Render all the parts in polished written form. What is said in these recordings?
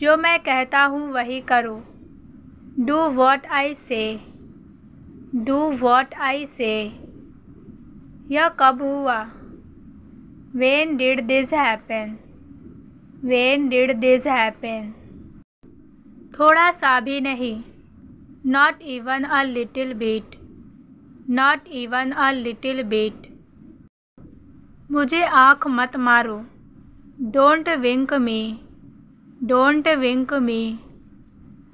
जो मैं कहता हूँ वही करो। डू वॉट आई से, डू वॉट आई से। यह कब हुआ? When did this happen? When did this happen? थोड़ा सा भी नहीं। Not even a little bit. Not even a little bit. मुझे आँख मत मारो। Don't wink me. Don't wink me.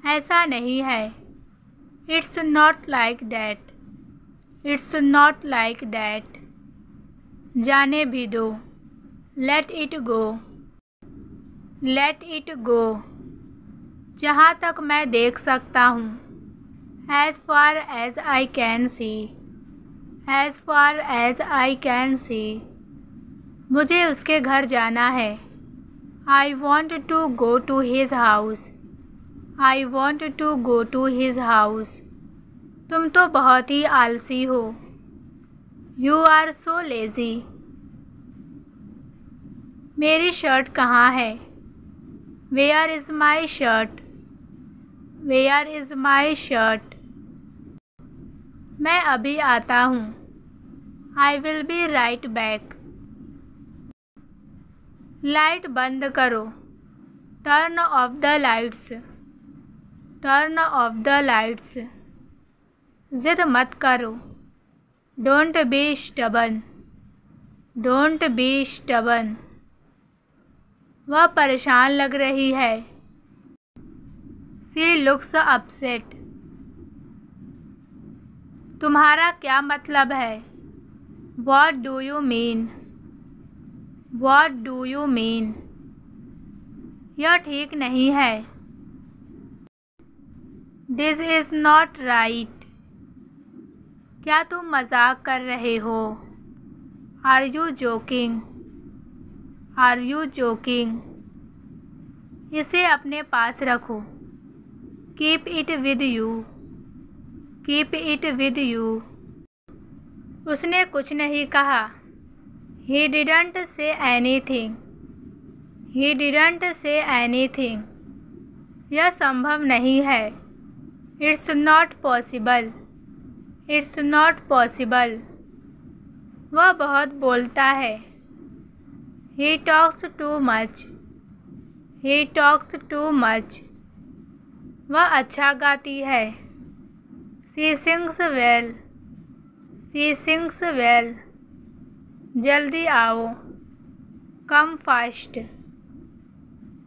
ऐसा नहीं है। It's not like that. It's not like that. जाने भी दो। Let it go. Let it go. जहाँ तक मैं देख सकता हूँ। As far as I can see. As far as I can see. मुझे उसके घर जाना है। I want to go to his house. I want to go to his house. तुम तो बहुत ही आलसी हो। You are so lazy. मेरी शर्ट कहाँ है? Where is my shirt? Where is my shirt? मैं अभी आता हूँ। I will be right back. Light बंद करो। Turn off the lights. Turn off the lights. जिद मत करो। Don't be stubborn. Don't be stubborn. वह परेशान लग रही है। She looks upset. तुम्हारा क्या मतलब है? What do you mean? What do you mean? यह ठीक नहीं है। This is not right. क्या तुम मजाक कर रहे हो? Are you joking? Are you joking? इसे अपने पास रखो। Keep it with you. Keep it with you. उसने कुछ नहीं कहा। He didn't say anything. He didn't say anything. यह संभव नहीं है। It's not possible. It's not possible. वह बहुत बोलता है। He talks too much. He talks too much. वह अच्छा गाती है। She sings well. She sings well. जल्दी आओ। Come fast.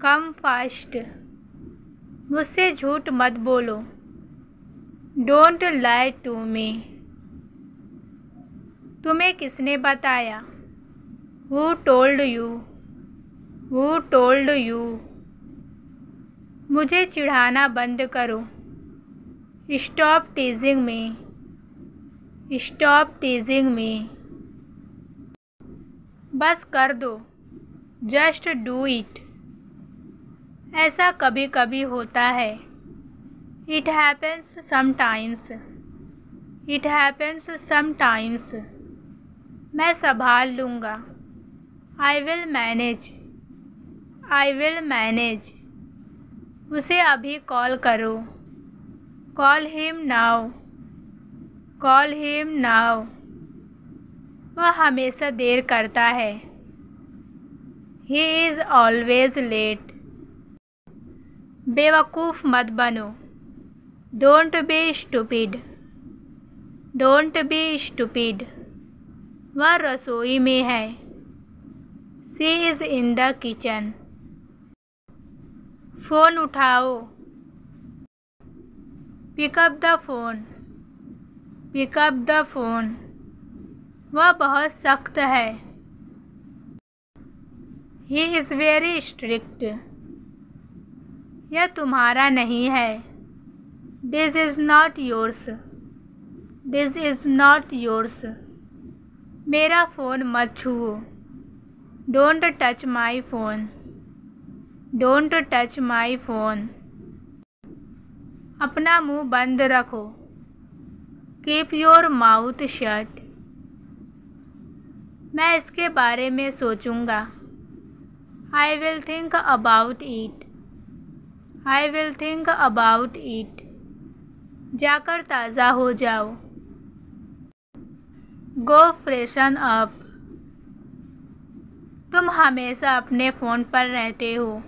Come fast. मुझसे झूठ मत बोलो। Don't lie to me. तुम्हें किसने बताया? Who told you? Who told you? मुझे चिढ़ाना बंद करो। Stop teasing me. Stop teasing me. बस कर दो। Just do it. ऐसा कभी कभी होता है। It happens sometimes. It happens sometimes. मैं संभाल लूँगा। I will manage. I will manage. उसे अभी कॉल करो। Call him now. Call him now. वह हमेशा देर करता है। He is always late. बेवकूफ़ मत बनो। Don't be stupid. Don't be stupid. वह रसोई में है। She is in the kitchen. Phone उठाओ। Pick up the phone. Pick up the phone. वह बहुत सख्त है। He is very strict. यह तुम्हारा नहीं है। This is not yours. This is not yours. मेरा फ़ोन मत छुओ। Don't touch my phone. Don't touch my phone. अपना मुंह बंद रखो। Keep your mouth shut. मैं इसके बारे में सोचूंगा। I will think about it. I will think about it. जाकर ताज़ा हो जाओ. Go freshen up. तुम हमेशा अपने फ़ोन पर रहते हो.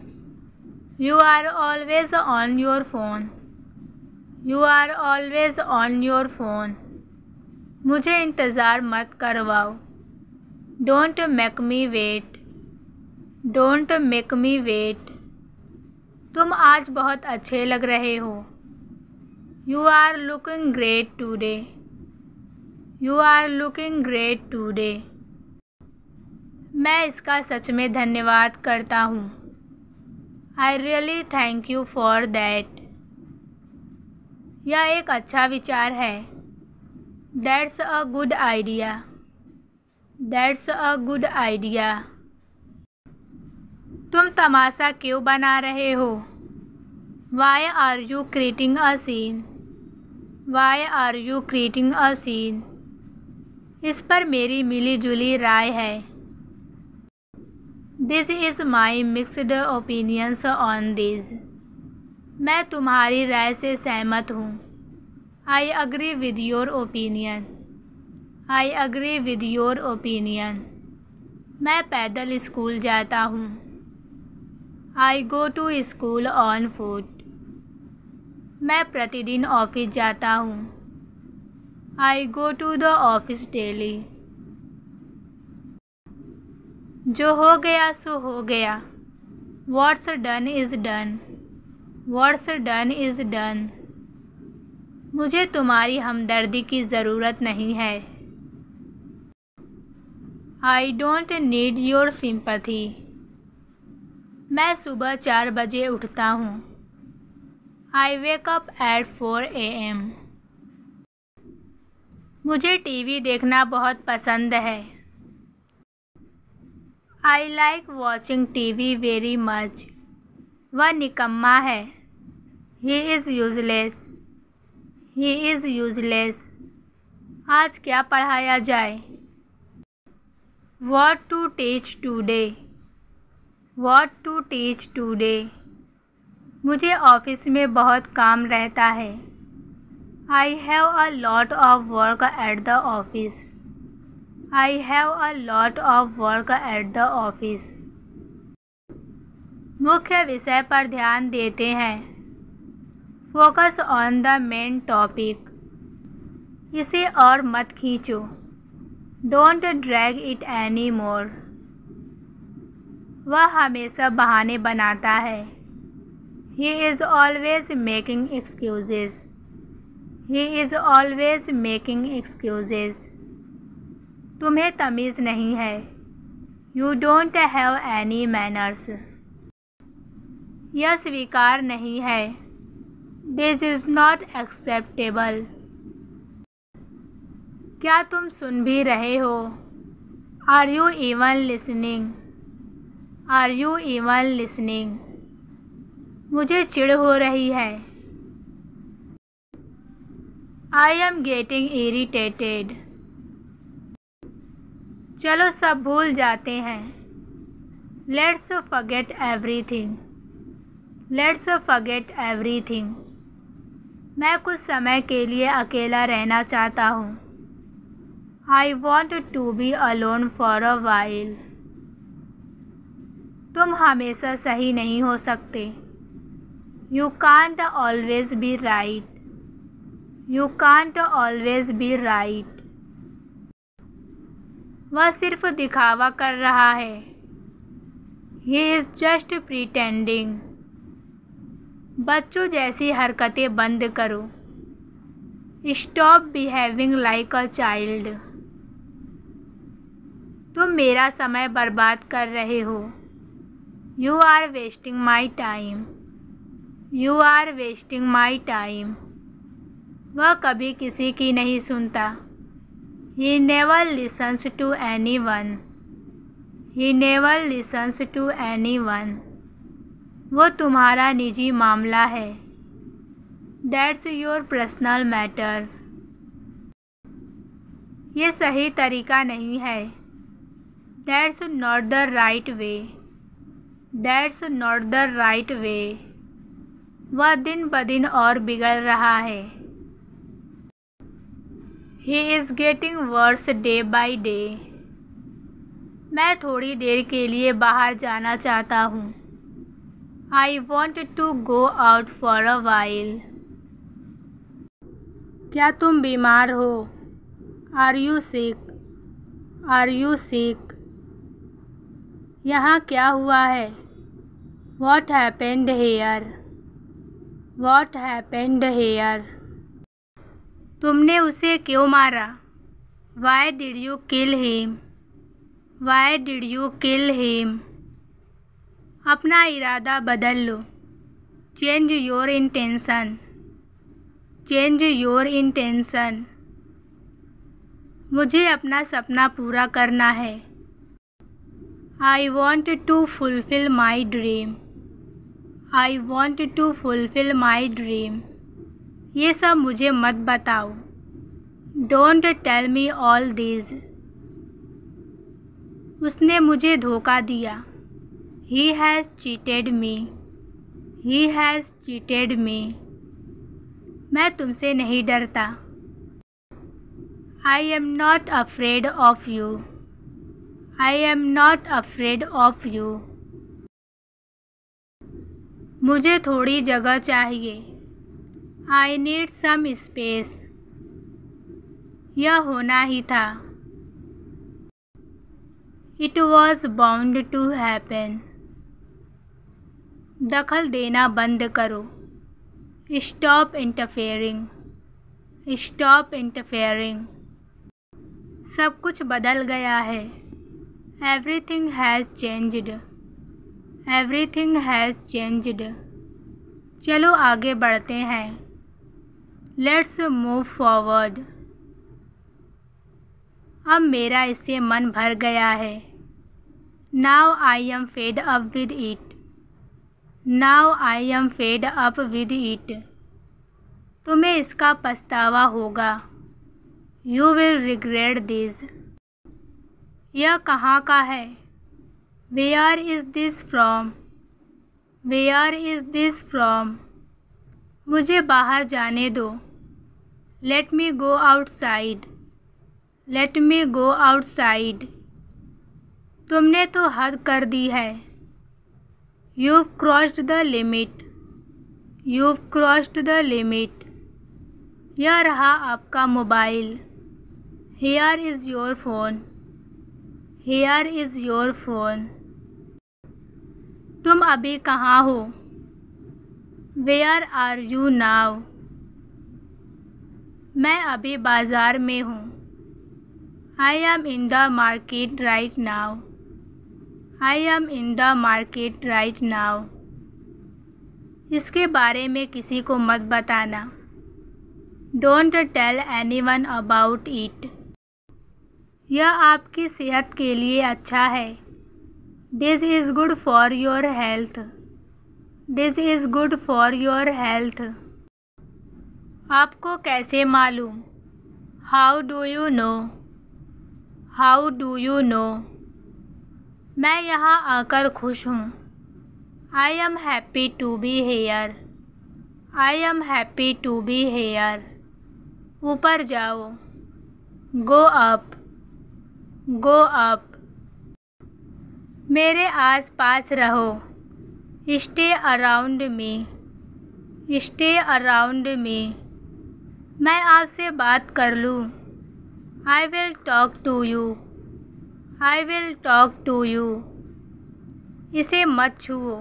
You are always on your phone. You are always on your phone. मुझे इंतज़ार मत करवाओ. Don't make me wait. Don't make me wait. तुम आज बहुत अच्छे लग रहे हो. You are looking great today. You are looking great today. मैं इसका सच में धन्यवाद करता हूँ. I really thank you for that. यह एक अच्छा विचार है. That's a good idea. That's a good idea. तुम तमाशा क्यों बना रहे हो? Why are you creating a scene? Why are you creating a scene? इस पर मेरी मिली जुली राय है. This is my mixed opinions on this. मैं तुम्हारी राय से सहमत हूँ. I agree with your opinion. I agree with your opinion. मैं पैदल स्कूल जाता हूँ. I go to school on foot. मैं प्रतिदिन ऑफिस जाता हूँ. I go to the office daily. जो हो गया सो हो गया. What's done is done. What's done is done. मुझे तुम्हारी हमदर्दी की ज़रूरत नहीं है. I don't need your sympathy. मैं सुबह 4 बजे उठता हूँ. I wake up at 4 a.m. मुझे टीवी देखना बहुत पसंद है. I like watching TV very much. वह निकम्मा है. He is useless. He is useless. आज क्या पढ़ाया जाए? What to teach today? What to teach today? मुझे ऑफिस में बहुत काम रहता है. I have a lot of work at the office. I have a lot of work at the office. मुख्य विषय पर ध्यान देते हैं. Focus on the main topic. इसे और मत खींचो. Don't drag it anymore. वह हमेशा बहाने बनाता है. He is always making excuses. He is always making excuses. तुम्हें तमीज़ नहीं है. You don't have any manners. यह स्वीकार नहीं है. This is not acceptable. क्या तुम सुन भी रहे हो? Are you even listening? Are you even listening? मुझे चिढ़ हो रही है. I am getting irritated. चलो सब भूल जाते हैं. Let's forget everything. Let's forget everything. मैं कुछ समय के लिए अकेला रहना चाहता हूँ. I want to be alone for a while. तुम हमेशा सही नहीं हो सकते. You can't always be right. You can't always be right. वह सिर्फ दिखावा कर रहा है. He is just pretending. बच्चों जैसी हरकतें बंद करो. Stop behaving like a child. तुम मेरा समय बर्बाद कर रहे हो. You are wasting my time. You are wasting my time. वह कभी किसी की नहीं सुनता. He never listens to anyone. He never listens to anyone. वो तुम्हारा निजी मामला है. That's your personal matter. ये सही तरीका नहीं है. That's not the right way. That's not the right way. वह दिन ब दिन और बिगड़ रहा है। He is getting worse day by day. मैं थोड़ी देर के लिए बाहर जाना चाहता हूँ। I want to go out for a while. क्या तुम बीमार हो? Are you sick? Are you sick? यहाँ क्या हुआ है? What happened here? What happened here? तुमने उसे क्यों मारा? Why did you kill him? Why did you kill him? अपना इरादा बदल लो। Change your intention. Change your intention. मुझे अपना सपना पूरा करना है। I want to fulfill my dream. I want to fulfill my dream. ये सब मुझे मत बताओ। Don't tell me all these. उसने मुझे धोखा दिया। He has cheated me. He has cheated me. मैं तुमसे नहीं डरता। I am not afraid of you. I am not afraid of you. मुझे थोड़ी जगह चाहिए। I need some space. यह होना ही था। It was bound to happen. दखल देना बंद करो। Stop interfering. Stop interfering. सब कुछ बदल गया है। Everything has changed. Everything has changed. चलो आगे बढ़ते हैं। Let's move forward. अब मेरा इससे मन भर गया है। Now I am fed up with it. Now I am fed up with it. तुम्हें इसका पछतावा होगा। You will regret this. यह कहाँ का है? Where is this from? Where is this from? मुझे बाहर जाने दो। Let me go outside. Let me go outside. तुमने तो हद कर दी है। You've crossed the limit. You've crossed the limit. यह रहा आपका mobile. Here is your phone. Here is your phone. तुम अभी कहाँ हो? Where are you now? मैं अभी बाज़ार में हूँ। I am in the market right now. I am in the market right now. इसके बारे में किसी को मत बताना। Don't tell anyone about it. यह आपकी सेहत के लिए अच्छा है। This is good for your health. This is good for your health. आपको कैसे मालूम? How do you know? How do you know? मैं यहाँ आकर खुश हूँ। I am happy to be here. I am happy to be here. ऊपर जाओ। Go up. Go up. मेरे आस पास रहो। Stay around me. Stay around me. मैं आपसे बात कर लूँ। I will talk to you. I will talk to you. इसे मत छुओ।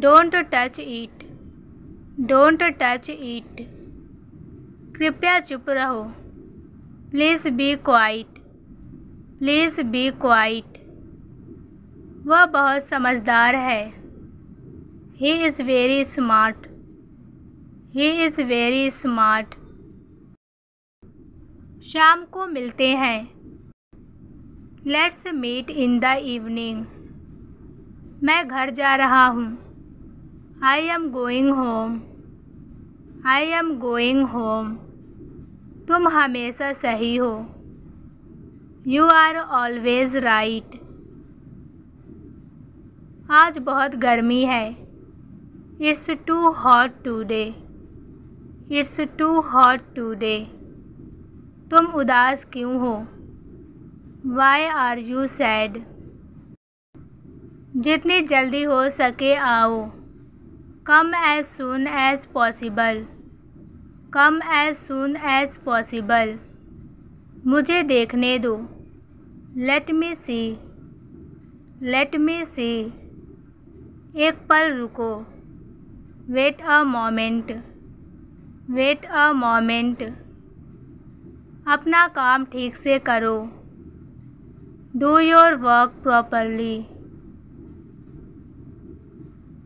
Don't touch it. Don't touch it. कृपया चुप रहो। Please be quiet. Please be quiet. वह बहुत समझदार है। He is very smart. He is very smart. शाम को मिलते हैं। Let's meet in the evening. मैं घर जा रहा हूँ। I am going home. I am going home. तुम हमेशा सही हो। You are always right. आज बहुत गर्मी है। It's too hot today. It's too hot today. तुम उदास क्यों हो? Why are you sad? जितनी जल्दी हो सके आओ. Come as soon as possible. Come as soon as possible. मुझे देखने दो. Let me see. Let me see. एक पल रुको. Wait a moment. Wait a moment. अपना काम ठीक से करो. Do your work properly.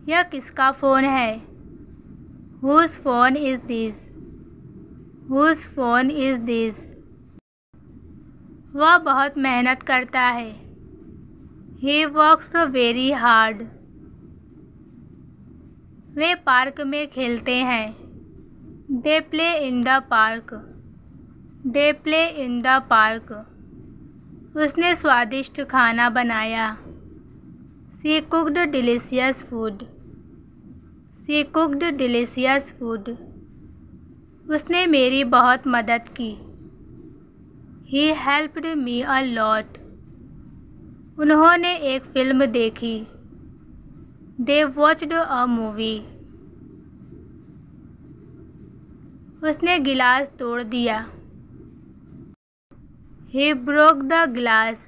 यह किसका फ़ोन है? Whose phone is this? Whose phone is this? वह बहुत मेहनत करता है. He works very hard. Way park में खेलते हैं. They play in the park. They play in the park. उसने स्वादिष्ट खाना बनाया. She cooked delicious food. She cooked delicious food. उसने मेरी बहुत मदद की. He helped me a lot. उन्होंने एक फ़िल्म देखी. They watched a movie. उसने गिलास तोड़ दिया. He broke the glass.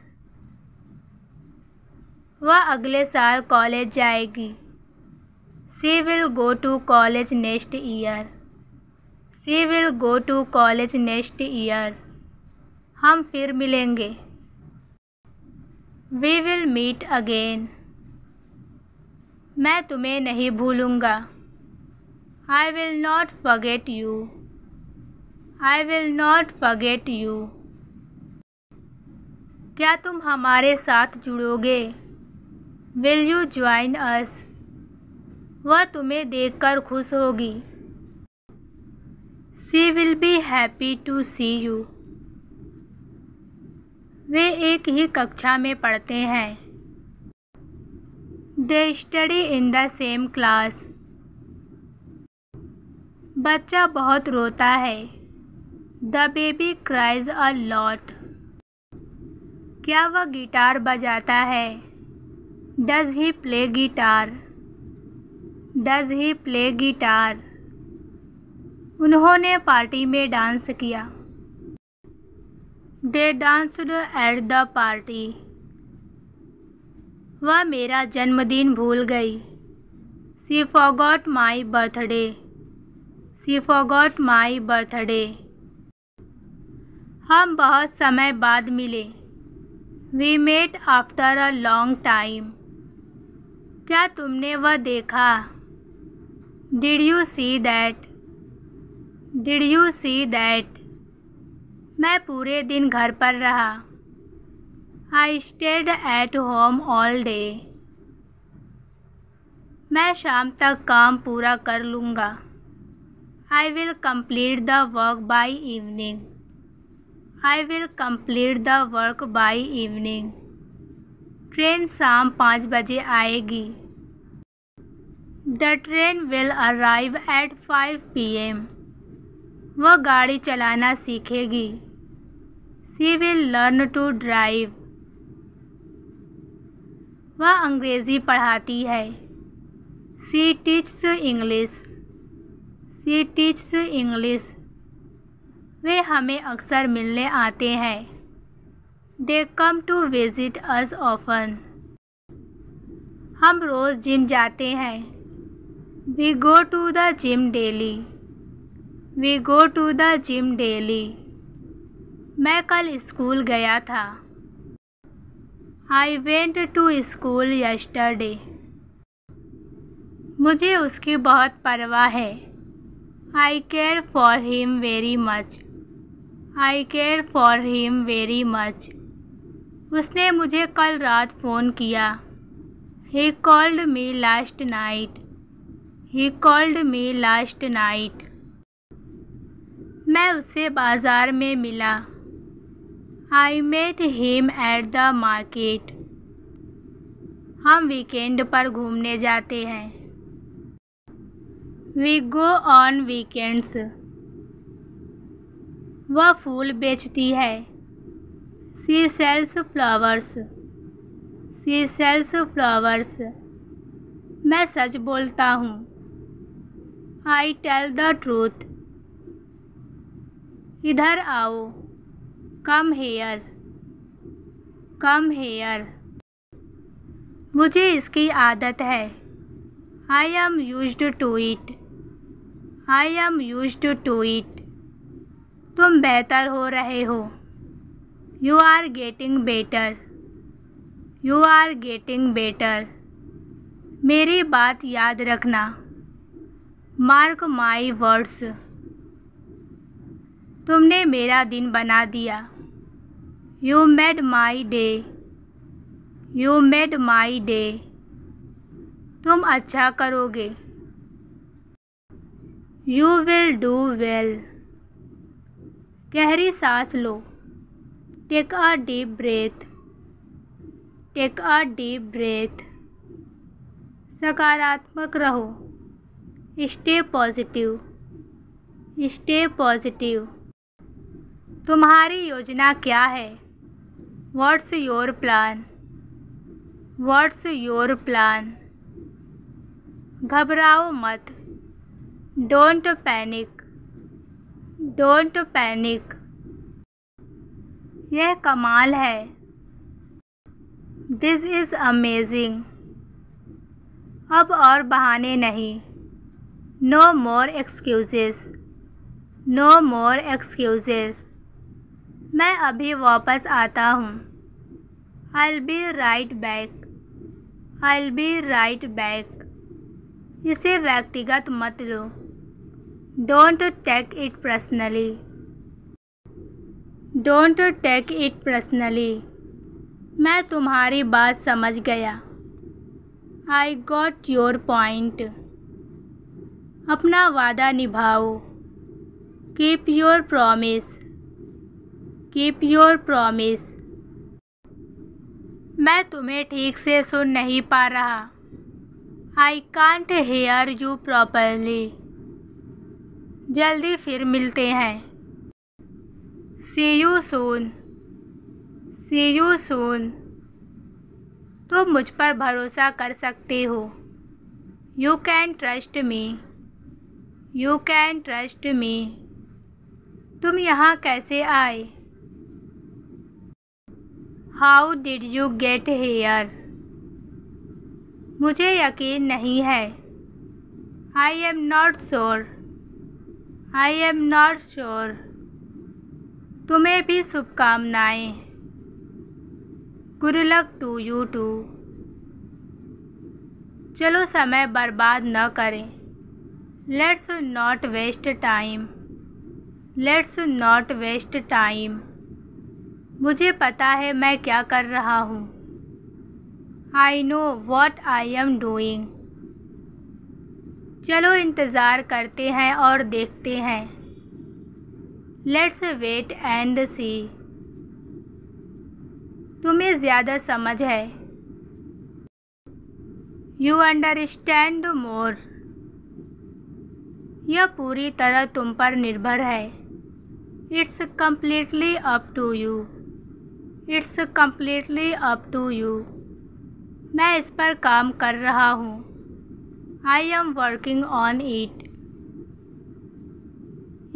वह अगले साल कॉलेज जाएगी. She will go to college next year. She will go to college next year. हम फिर मिलेंगे. We will meet again. मैं तुम्हें नहीं भूलूंगा. I will not forget you. I will not forget you. क्या तुम हमारे साथ जुड़ोगे? Will you join us? वह तुम्हें देखकर खुश होगी. She will be happy to see you. वे एक ही कक्षा में पढ़ते हैं. They study in the same class. बच्चा बहुत रोता है. The baby cries a lot. क्या वह गिटार बजाता है? Does he play guitar? Does he play guitar? उन्होंने पार्टी में डांस किया. They danced at the party. वह मेरा जन्मदिन भूल गई. She forgot my birthday. She forgot my birthday. हम बहुत समय बाद मिले. We met after a long time. क्या तुमने वह देखा? Did you see that? Did you see that? मैं पूरे दिन घर पर रहा. I stayed at home all day. मैं शाम तक काम पूरा कर लूँगा. I will complete the work by evening. I will complete the work by evening. Train शाम 5 बजे आएगी. The train will arrive at 5 p.m. वह गाड़ी चलाना सीखेगी. She will learn to drive. वह अंग्रेज़ी पढ़ाती है. She teaches English. She teaches English. वे हमें अक्सर मिलने आते हैं. They come to visit us often. हम रोज़ जिम जाते हैं. We go to the gym daily. We go to the gym daily. मैं कल स्कूल गया था. I went to school yesterday. मुझे उसकी बहुत परवाह है. I care for him very much. I care for him very much. उसने मुझे कल रात फ़ोन किया. He called me last night. He called me last night. मैं उससे बाज़ार में मिला. I met him at the market. हम वीकेंड पर घूमने जाते हैं. We go on weekends. वह फूल बेचती है। She sells flowers. She sells flowers. मैं सच बोलता हूँ। I tell the truth. इधर आओ। Come here. Come here. मुझे इसकी आदत है। I am used to it. I am used to it. तुम बेहतर हो रहे हो। You are getting better. You are getting better. मेरी बात याद रखना। Mark my words. तुमने मेरा दिन बना दिया। You made my day. You made my day. तुम अच्छा करोगे। You will do well. गहरी सांस लो। Take a deep breath. Take a deep breath. सकारात्मक रहो। Stay positive. Stay positive. तुम्हारी योजना क्या है? What's your plan? What's your plan? घबराओ मत। Don't panic. Don't panic. यह कमाल है। This is amazing. अब और बहाने नहीं। No more excuses. No more excuses. मैं अभी वापस आता हूँ। I'll be right back. I'll be right back. इसे व्यक्तिगत मत लो। Don't take it personally. Don't take it personally. मैं तुम्हारी बात समझ गया। I got your point. अपना वादा निभाओ। Keep your promise. Keep your promise. मैं तुम्हें ठीक से सुन नहीं पा रहा। I can't hear you properly. जल्दी फिर मिलते हैं। See you soon. See you soon. तुम मुझ पर भरोसा कर सकते हो। You can trust me. You can trust me. तुम यहाँ कैसे आए? How did you get here? मुझे यकीन नहीं है। I am not sure. I am not sure. तुम्हें भी शुभकामनाएं। Good luck to you too. चलो समय बर्बाद न करें। Let's not waste time. Let's not waste time. मुझे पता है मैं क्या कर रहा हूँ। I know what I am doing. चलो इंतज़ार करते हैं और देखते हैं। Let's wait and see. तुम्हें ज़्यादा समझ है। You understand more. यह पूरी तरह तुम पर निर्भर है। It's completely up to you. It's completely up to you. मैं इस पर काम कर रहा हूँ। I am working on it.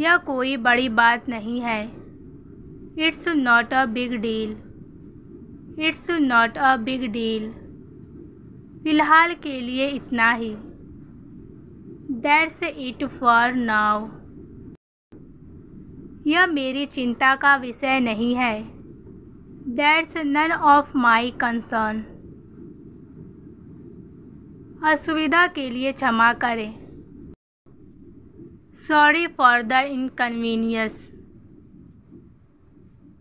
यह कोई बड़ी बात नहीं है। It's not a big deal. It's not a big deal. फ़िलहाल के लिए इतना ही। That's it for now. यह मेरी चिंता का विषय नहीं है। That's none of my concern. असुविधा के लिए क्षमा करें। Sorry for the inconvenience.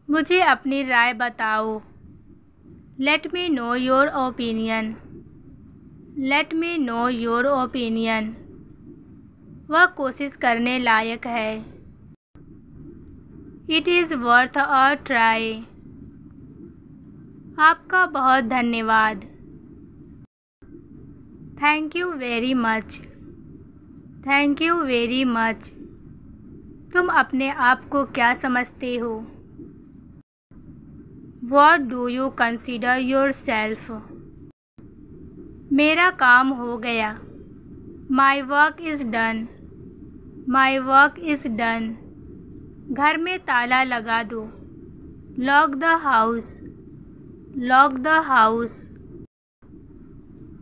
मुझे अपनी राय बताओ। Let me know your opinion. Let me know your opinion. वह कोशिश करने लायक है। It is worth a try. आपका बहुत धन्यवाद। Thank you very much. Thank you very much. तुम अपने आप को क्या समझते हो? What do you consider yourself? मेरा काम हो गया। My work is done. My work is done. घर में ताला लगा दो। Lock the house. Lock the house.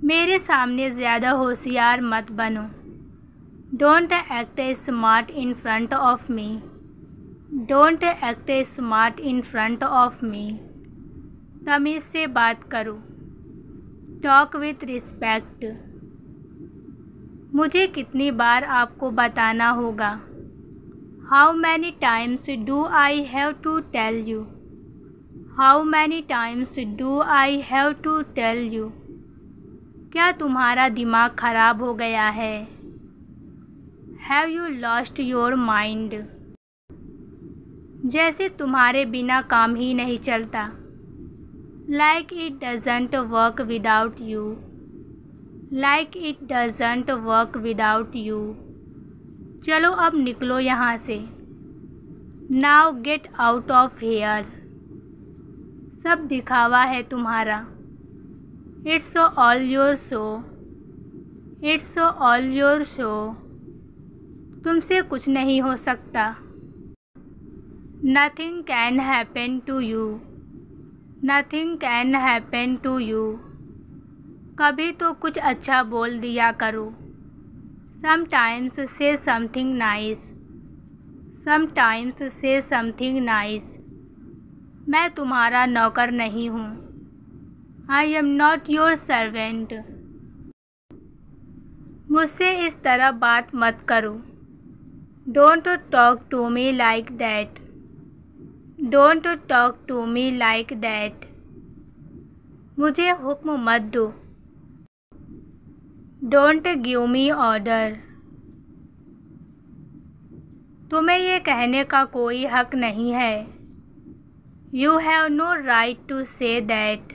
मेरे सामने ज़्यादा होशियार मत बनो। Don't act smart in front of me. Don't act smart in front of me. तमीज़ से बात करो। Talk with respect. मुझे कितनी बार आपको बताना होगा? How many times do I have to tell you? How many times do I have to tell you? क्या तुम्हारा दिमाग खराब हो गया है? Have you lost your mind? जैसे तुम्हारे बिना काम ही नहीं चलता। Like it doesn't work without you. Like it doesn't work without you. चलो अब निकलो यहाँ से। Now get out of here. सब दिखावा है तुम्हारा। It's all your show. It's all your show. तुमसे कुछ नहीं हो सकता। Nothing can happen to you. Nothing can happen to you. कभी तो कुछ अच्छा बोल दिया करो। Sometimes say something nice. Sometimes say something nice. मैं तुम्हारा नौकर नहीं हूँ। I am not your servant. मुझसे इस तरह बात मत करो। Don't talk to me like that. Don't talk to me like that. मुझे हुक्म मत दो। Don't give me order. तुम्हें ये कहने का कोई हक नहीं है। You have no right to say that.